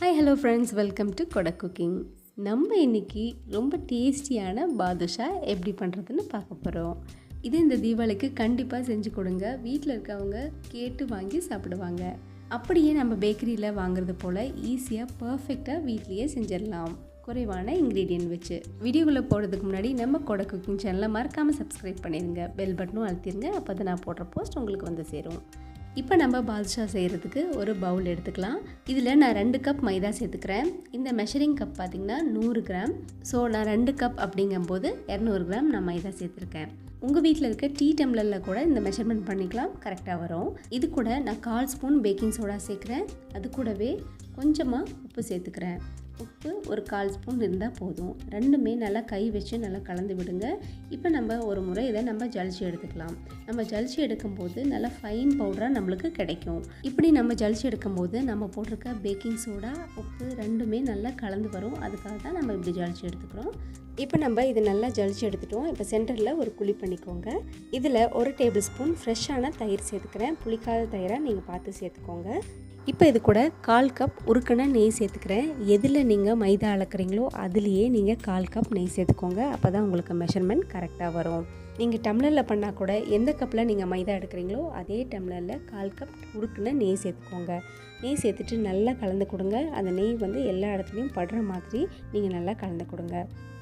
Hi hello friends, welcome to Kodak cooking. நம்ம இன்றைக்கி ரொம்ப டேஸ்டியான பாதுஷா எப்படி பண்ணுறதுன்னு பார்க்க போகிறோம். இது இந்த தீபாவளிக்கு கண்டிப்பாக செஞ்சு கொடுங்க. வீட்டில் இருக்கவங்க கேட்டு வாங்கி சாப்பிடுவாங்க. அப்படியே நம்ம பேக்கரியில் வாங்குறது போல் ஈஸியாக பர்ஃபெக்டாக வீட்லேயே செஞ்சிடலாம், குறைவான இன்க்ரீடியன்ட் வச்சு. வீடியோக்குள்ளே போகிறதுக்கு முன்னாடி நம்ம Kodak குக்கிங் சேனலை மறக்காமல் சப்ஸ்கிரைப் பண்ணிடுங்க. பெல் பட்டனும் அழுத்திடுங்க. அப்போ தான் நான் போடுற போஸ்ட் உங்களுக்கு வந்து சேரும். இப்போ நம்ம பாதுஷா செய்கிறதுக்கு ஒரு பவுல் எடுத்துக்கலாம். இதில் நான் 2 கப் மைதா சேர்த்துக்கிறேன். இந்த மெஷரிங் கப் பார்த்திங்கன்னா 100 கிராம். ஸோ நான் 2 கப் அப்படிங்கும்போது 200 கிராம் நான் மைதா சேர்த்துருக்கேன். உங்கள் வீட்டில் இருக்க டீ டம்ளரில் கூட இந்த மெஷர்மெண்ட் பண்ணிக்கலாம், கரெக்டாக வரும். இது கூட நான் 1/4 ஸ்பூன் பேக்கிங் சோடா சேர்க்குறேன். அது கூடவே கொஞ்சமாக உப்பு சேர்த்துக்கிறேன். உப்பு ஒரு 1/4 ஸ்பூன் இருந்தால் போதும். ரெண்டுமே நல்லா கை வச்சு நல்லா கலந்து விடுங்க. இப்போ நம்ம ஒரு முறை இதை நம்ம ஜலிச்சு எடுத்துக்கலாம். நம்ம ஜலிச்சு எடுக்கும்போது நல்லா ஃபைன் பவுடராக நம்மளுக்கு கிடைக்கும். இப்படி நம்ம ஜலிச்சு எடுக்கும்போது நம்ம போட்டிருக்க பேக்கிங் சோடா, உப்பு ரெண்டுமே நல்லா கலந்து வரும். அதுக்காக தான் நம்ம இப்படி ஜலிச்சு எடுத்துக்கிறோம். இப்போ நம்ம இது நல்லா ஜலிச்சு எடுத்துட்டோம். இப்போ சென்டரில் ஒரு குழி பண்ணிக்கோங்க. இதில் 1 டேபிள் ஸ்பூன் ஃப்ரெஷ்ஷான தயிர் சேர்த்துக்கிறேன். புளிக்காத தயிராக நீங்கள் பார்த்து சேர்த்துக்கோங்க. இப்போ இது கூட 1/4 கப் உருக்கின நெய் சேர்த்துக்கிறேன். எதில் நீங்கள் மைதா அளக்குறீங்களோ அதுலேயே நீங்கள் 1/4 கப் நெய் சேர்த்துக்கோங்க. அப்போ தான் உங்களுக்கு மெஷர்மெண்ட் கரெக்டாக வரும். நீங்கள் டம்ளரில் பண்ணால் கூட எந்த கப்பில் நீங்கள் மைதா எடுக்கிறீங்களோ அதே டம்ளரில் 1/4 கப் உருக்கின நெய் சேர்த்துக்கோங்க. நெய் சேர்த்துட்டு நல்லா கலந்து கொடுங்க. அந்த நெய் வந்து எல்லா இடத்துலையும் படுற மாதிரி நீங்கள் நல்லா கலந்து கொடுங்க.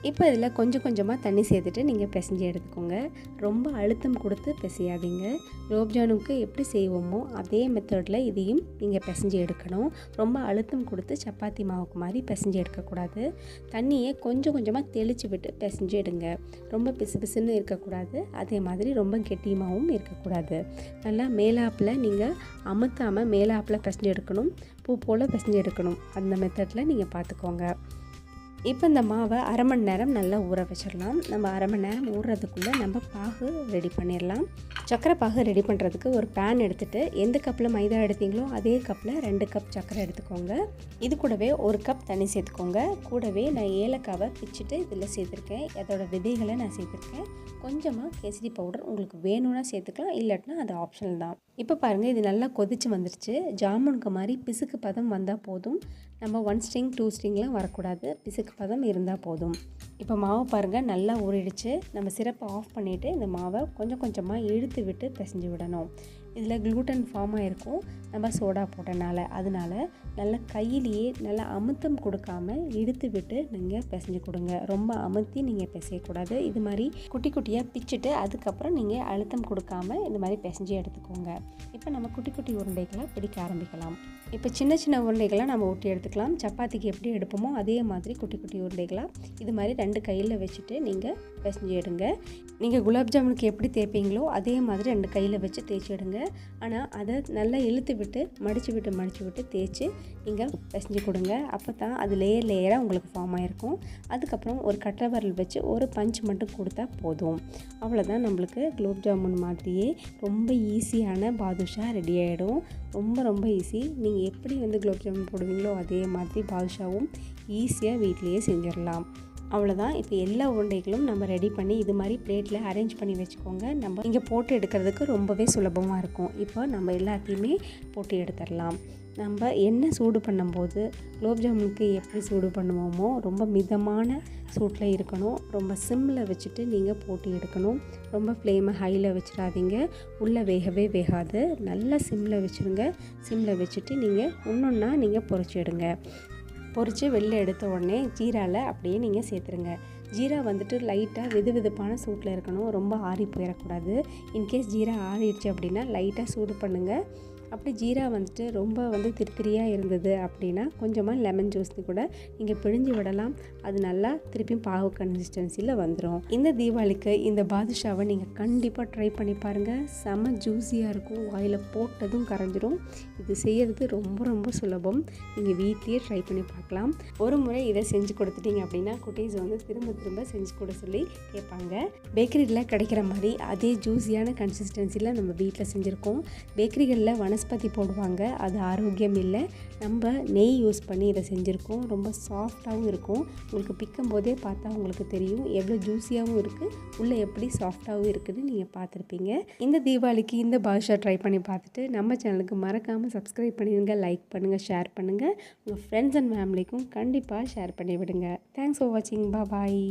இப்போ இதில் கொஞ்சம் கொஞ்சமாக தண்ணி சேர்த்துட்டு நீங்கள் பிசைஞ்சு எடுத்துக்கோங்க. ரொம்ப அழுத்தம் கொடுத்து பிசையாதீங்க. குலோப்ஜாமுனுக்கு எப்படி செய்வோமோ அதே மெத்தடில் இதையும் நீங்கள் பிசைஞ்சு எடுக்கணும். ரொம்ப அழுத்தம் கொடுத்து சப்பாத்தி மாவுக்கு மாதிரி பிசைஞ்சு எடுக்கக்கூடாது. தண்ணியை கொஞ்சம் கொஞ்சமாக தெளித்து விட்டு பிசைஞ்சு எடுங்க. ரொம்ப பிசு பிசுன்னு இருக்கக்கூடாது, அதே மாதிரி ரொம்ப கெட்டியமாகவும் இருக்கக்கூடாது. நல்லா மேலாப்பில் நீங்கள் அமுத்தாமல் மேலாப்பில் பிசைஞ்சு எடுக்கணும். பூ போல் பிசைஞ்சு எடுக்கணும். அந்த மெத்தடில் நீங்கள் பார்த்துக்கோங்க. இப்போ இந்த மாவை 1/2 மணி நேரம் நல்லா ஊற வச்சிடலாம். நம்ம 1/2 மணி நேரம் ஊறுறதுக்குள்ளே நம்ம பாகு ரெடி பண்ணிடலாம். சர்க்கரை பாகு ரெடி பண்ணுறதுக்கு ஒரு பேன் எடுத்துகிட்டு எந்த கப்பில் மைதா எடுத்தீங்களோ அதே கப்பில் 2 கப் சர்க்கரை எடுத்துக்கோங்க. இது கூடவே 1 கப் தண்ணி சேர்த்துக்கோங்க. கூடவே நான் ஏலக்காவை பிச்சுட்டு இதில் சேர்த்துருக்கேன். அதோட விதைகளை நான் சேர்த்துருக்கேன். கொஞ்சமாக கேசரி பவுடர் உங்களுக்கு வேணும்னா சேர்த்துக்கலாம், இல்லாட்டினா அது ஆப்ஷனல் தான். இப்போ பாருங்கள், இது நல்லா கொதிச்சு வந்துருச்சு. ஜாமுனுக்கு மாதிரி பிசுக்கு பதம் வந்தால் போதும். நம்ம 1 ஸ்ட்ரிங் 2 ஸ்ட்ரிங்லாம் வரக்கூடாது, பிசுக்கு பதம் இருந்தால் போதும். இப்போ மாவு பாருங்கள் நல்லா ஊறிடுச்சு. நம்ம சிரப்பை ஆஃப் பண்ணிவிட்டு இந்த மாவை கொஞ்சம் கொஞ்சமாக இழுத்து விட்டு பிசைஞ்சு விடணும். இதில் க்ளூட்டன் ஃபார்ம் ஆகிருக்கும் நம்ம சோடா போட்டனால. அதனால நல்லா கையிலேயே நல்லா அமுத்தம் கொடுக்காம இழுத்து விட்டு நீங்கள் பிசைஞ்சு கொடுங்க. ரொம்ப அமுத்தி நீங்கள் பிசையக்கூடாது. இது மாதிரி குட்டி குட்டியாக பிச்சுட்டு அதுக்கப்புறம் நீங்கள் அழுத்தம் கொடுக்காம இந்த மாதிரி பிசைஞ்சு எடுத்துக்கோங்க. இப்போ நம்ம குட்டி குட்டி உருண்டைகளை பிடிக்க ஆரம்பிக்கலாம். இப்போ சின்ன சின்ன உருண்டைகளாக நம்ம ஊட்டி எடுத்துக்கலாம். சப்பாத்திக்கு எப்படி எடுப்போமோ அதே மாதிரி குட்டி குட்டி உருண்டைகளாக இது மாதிரி 2 கையில் வச்சுட்டு நீங்கள் பிசைஞ்சு எடுங்க. நீங்கள் குலாப்ஜாமுனுக்கு எப்படி தேய்ப்பீங்களோ அதே மாதிரி 2 கையில் வச்சு தேய்ச்சி எடுங்க. ஆனால் அதை நல்லா இழுத்து விட்டு மடித்து விட்டு தேய்ச்சி நீங்கள் பிசைஞ்சு கொடுங்க. அப்போ தான் அது லேயராக உங்களுக்கு ஃபார்ம் ஆகிருக்கும். அதுக்கப்புறம் ஒரு கட்டை விரல் வச்சு ஒரு பஞ்ச் மட்டும் கொடுத்தா போதும். அவ்வளோதான், நம்மளுக்கு குலோப்ஜாமுன் மாதிரியே ரொம்ப ஈஸியான பாதுஷா ரெடி ஆகிடும். ரொம்ப ஈஸி. நீங்கள் எப்படி வந்து குலோப்ஜாமுன் போடுவீங்களோ அதே மாதிரி பாதுஷாவும் ஈஸியாக வீட்டிலையே செஞ்சிடலாம். அவ்வளோதான். இப்போ எல்லா உருண்டைகளும் நம்ம ரெடி பண்ணி இது மாதிரி பிளேட்டில் அரேஞ்ச் பண்ணி வச்சுக்கோங்க. நம்ம இங்கே போட்டு எடுக்கிறதுக்கு ரொம்பவே சுலபமாக இருக்கும். இப்போ நம்ம எல்லாத்தையுமே போட்டு எடுத்துடலாம். நம்ம எண்ணெய் சூடு பண்ணும்போது குலோப்ஜாமுனுக்கு எப்படி சூடு பண்ணுவோமோ ரொம்ப மிதமான சூட்டில் இருக்கணும். ரொம்ப சிம்மில் வச்சுட்டு நீங்கள் போட்டு எடுக்கணும். ரொம்ப ஃப்ளேமை ஹையில் வச்சிடாதீங்க, உள்ளே வேகவே வேகாது. நல்லா சிம்மில் வச்சுருங்க. சிம்மில் வச்சுட்டு நீங்கள் ஒன்றொன்னா நீங்கள் பொரிச்சு எடுங்க. பொரித்து வெளில எடுத்த உடனே ஜீராவில் அப்படியே நீங்கள் சேர்த்துருங்க. ஜீரா வந்துட்டு லைட்டாக வெதுவெதுப்பான சூட்டில் இருக்கணும், ரொம்ப ஆறி போயிடக்கூடாது. இன்கேஸ் ஜீரா ஆறிடுச்சு அப்படின்னா லைட்டாக சூடு பண்ணுங்கள். அப்படி ஜீரா வந்துட்டு ரொம்ப திரித்திரியாக இருந்தது அப்படின்னா கொஞ்சமாக லெமன் ஜூஸ் கூட நீங்கள் பிழிஞ்சு விடலாம். அது நல்லா திருப்பியும் பாகு கன்சிஸ்டன்சியில் வந்துடும். இந்த தீபாவளிக்கு இந்த பாதுஷாவை நீங்கள் கண்டிப்பாக ட்ரை பண்ணி பாருங்கள். செம ஜூஸியாக இருக்கும், வாயில் போட்டதும் கரைஞ்சிரும். இது செய்கிறது ரொம்ப சுலபம். நீங்கள் வீட்லேயே ட்ரை பண்ணி பார்க்கலாம். ஒரு முறை இதை செஞ்சு கொடுத்துட்டீங்க அப்படின்னா குட்டீஸ் திரும்ப செஞ்சு கூட சொல்லி கேட்பாங்க. பேக்கரியில் கிடைக்கிற மாதிரி அதே ஜூஸியான கன்சிஸ்டன்சியில் நம்ம வீட்டில் செஞ்சுருக்கோம். பேக்கரிகளில் வனஸ்பதி போடுவாங்க, அது ஆரோக்கியம் இல்லை. நம்ம நெய் யூஸ் பண்ணி இதை செஞ்சுருக்கோம். ரொம்ப சாஃப்டாகவும் இருக்கும். உங்களுக்கு பிக்கும் போதே பார்த்தா உங்களுக்கு தெரியும் எவ்வளோ ஜூஸியாகவும் இருக்குது, உள்ளே எப்படி சாஃப்டாகவும் இருக்குதுன்னு நீங்கள் பார்த்துருப்பீங்க. இந்த தீபாவளிக்கு இந்த பாதுஷா ட்ரை பண்ணி பார்த்துட்டு நம்ம சேனலுக்கு மறக்காமல் சப்ஸ்கிரைப் பண்ணிடுங்க, லைக் பண்ணுங்கள், ஷேர் பண்ணுங்கள். உங்கள் ஃப்ரெண்ட்ஸ் அண்ட் ஃபேமிலிக்கும் கண்டிப்பாக ஷேர் பண்ணி விடுங்க. தேங்க்ஸ் ஃபார் வாட்சிங். பாய்.